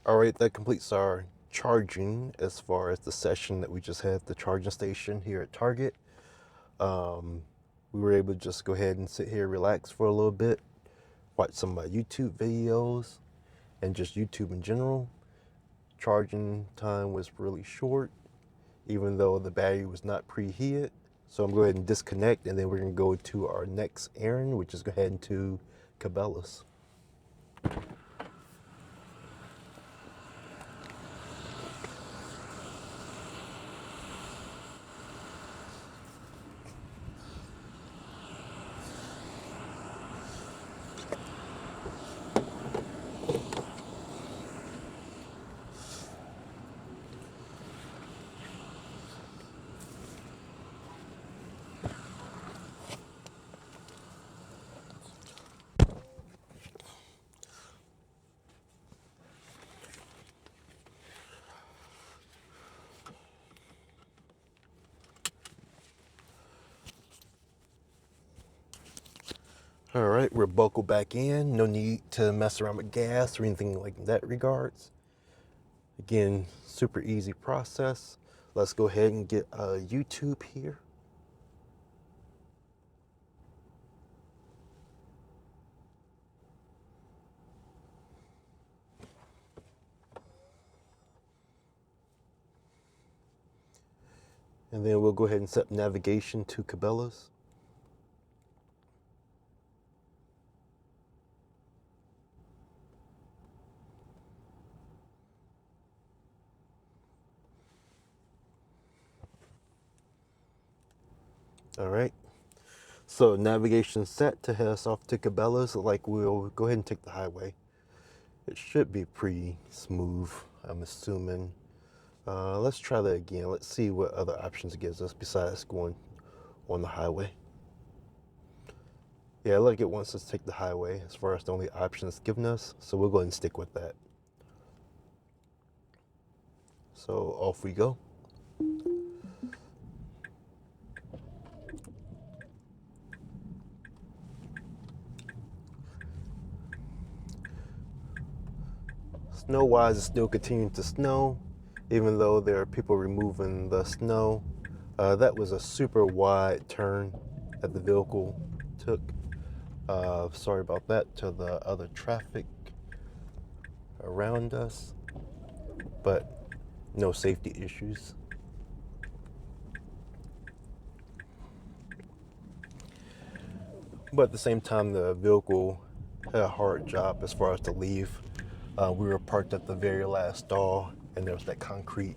All right, that completes our charging as far as the session that we just had at the charging station here at Target. We were able to just go ahead and sit here, relax for a little bit, watch some of my YouTube videos, and just YouTube in general. Charging time was really short, even though the battery was not preheated. So I'm going to go ahead and disconnect, and then we're going to go to our next errand, which is go ahead to Cabela's. All right, we're buckled back in. No need to mess around with gas or anything like that regards. Again, super easy process. Let's go ahead and get YouTube here. And then we'll go ahead and set navigation to Cabela's. All right, so navigation set to head us off to Cabela's. Like, we'll go ahead and take the highway. It should be pretty smooth, I'm assuming. Let's try that again. Let's see what other options it gives us besides going on the highway. Yeah, like it wants us to take the highway as far as the only option it's given us, so we'll go ahead and stick with that. So off we go. Snow-wise, it's still continuing to snow, even though there are people removing the snow. That was a super wide turn that the vehicle took. Sorry about that to the other traffic around us, but no safety issues. But at the same time, the vehicle had a hard job as far as to leave. We were parked at the very last stall, and there was that concrete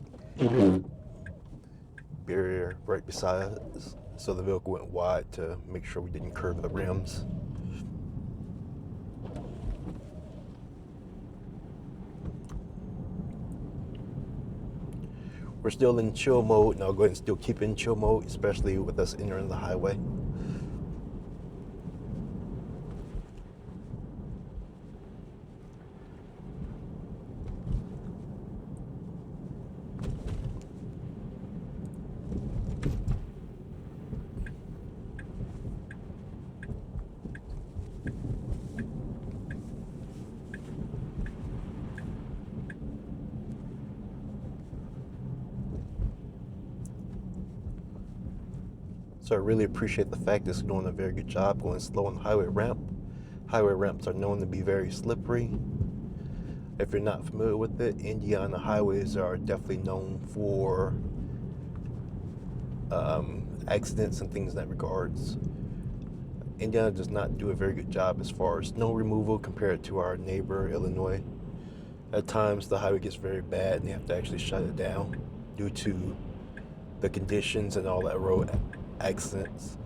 barrier right beside us. So the vehicle went wide to make sure we didn't curve the rims. We're still in chill mode, and I'll go ahead and still keep in chill mode, especially with us entering the highway. So I really appreciate the fact that it's doing a very good job going slow on the highway ramp. Highway ramps are known to be very slippery. If you're not familiar with it, Indiana highways are definitely known for accidents and things in that regards. Indiana does not do a very good job as far as snow removal compared to our neighbor, Illinois. At times, the highway gets very bad and they have to actually shut it down due to the conditions and all that road accidents.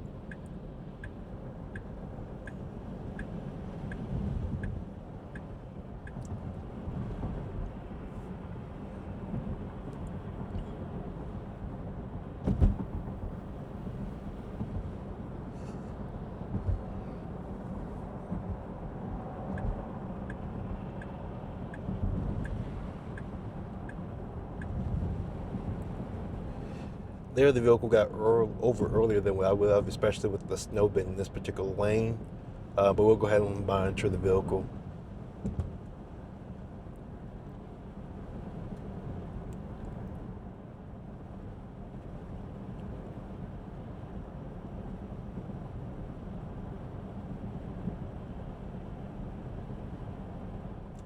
There, the vehicle got over earlier than what I would have, especially with the snow bit in this particular lane. But we'll go ahead and monitor the vehicle.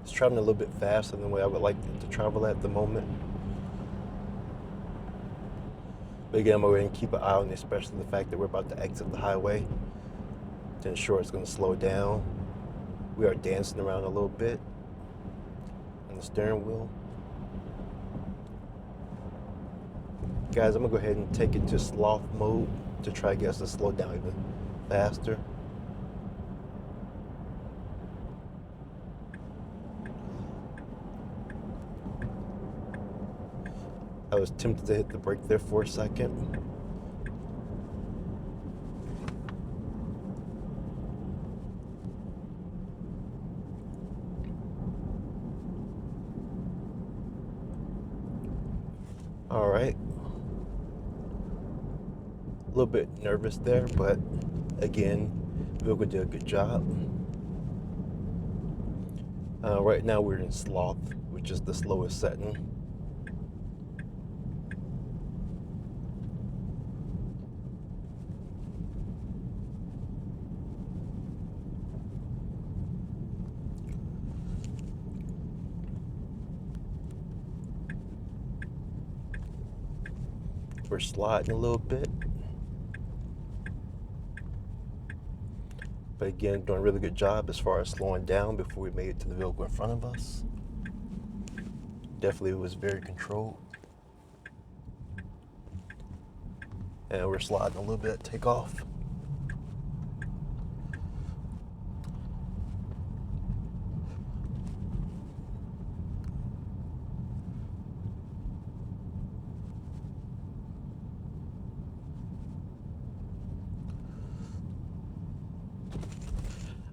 It's traveling a little bit faster than the way I would like it to travel at the moment. But again, I'm going to keep an eye on it, especially the fact that we're about to exit the highway to ensure it's going to slow down. We are dancing around a little bit on the steering wheel. Guys, I'm going to go ahead and take it to sloth mode to try to get us to slow down even faster. I was tempted to hit the brake there for a second. All right. A little bit nervous there, but again, Vilga did a good job. Right now we're in sloth, which is the slowest setting. We're sliding a little bit. But again, doing a really good job as far as slowing down before we made it to the vehicle in front of us. Definitely was very controlled. And we're sliding a little bit at takeoff.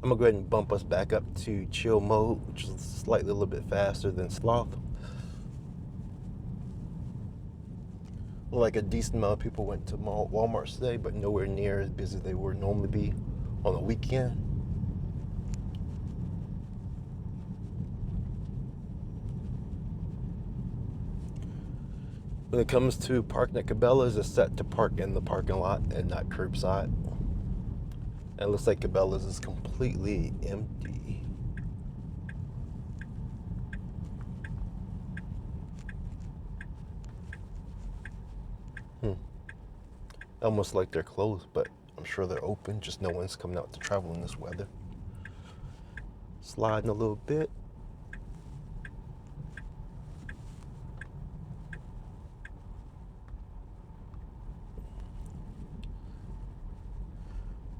I'm gonna go ahead and bump us back up to chill mode, which is slightly a little bit faster than sloth. Look like a decent amount of people went to Walmart today, but nowhere near as busy as they would normally be on the weekend. When it comes to parking at Cabela's, it's set to park in the parking lot and not curbside. And it looks like Cabela's is completely empty. Almost like they're closed, but I'm sure they're open, just no one's coming out to travel in this weather. Sliding a little bit.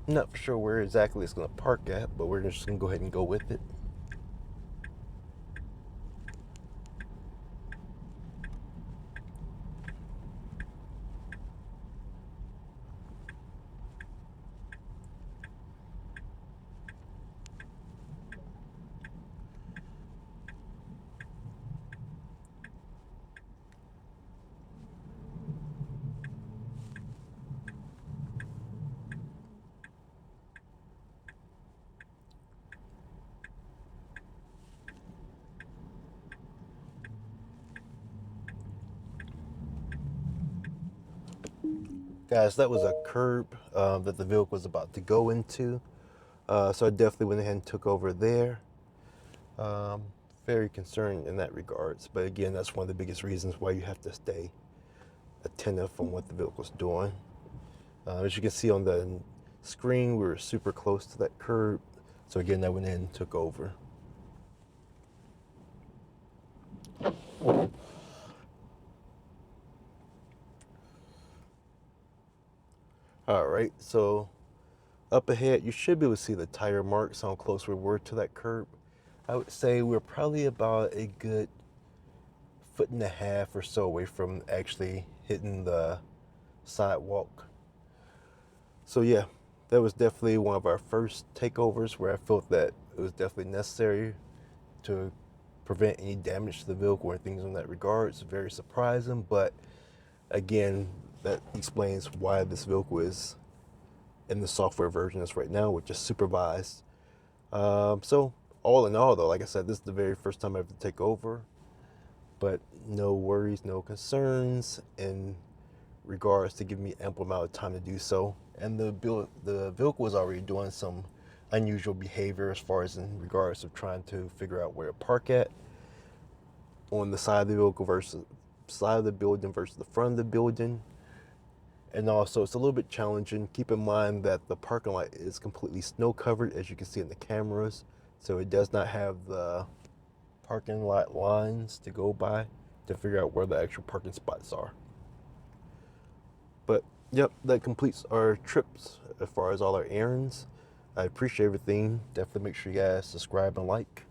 Not for sure where exactly it's going to park at, but we're just going to go ahead and go with it. Guys, that was a curb that the vehicle was about to go into. So I definitely went ahead and took over there. Very concerned in that regards. But again, that's one of the biggest reasons why you have to stay attentive on what the vehicle's doing. As you can see on the screen, we were super close to that curb. So again, I went in and took over. All right, so up ahead, you should be able to see the tire marks, how close we were to that curb. I would say we're probably about a good 1.5 feet or so away from actually hitting the sidewalk. So yeah, that was definitely one of our first takeovers where I felt that it was definitely necessary to prevent any damage to the vehicle or things in that regard. It's very surprising, but again, that explains why this vehicle is in the software version that's right now, which is supervised. So all in all, though, like I said, this is the very first time I have to take over, but no worries, no concerns in regards to giving me ample amount of time to do so. And the vehicle was already doing some unusual behavior as far as in regards of trying to figure out where to park at on the side of the vehicle versus side of the building versus the front of the building. And also it's a little bit challenging. Keep in mind that the parking lot is completely snow covered, as you can see in the cameras, so it does not have the parking lot lines to go by to figure out where the actual parking spots are. But yep, that completes our trips as far as all our errands. I appreciate everything. Definitely make sure you guys subscribe and like.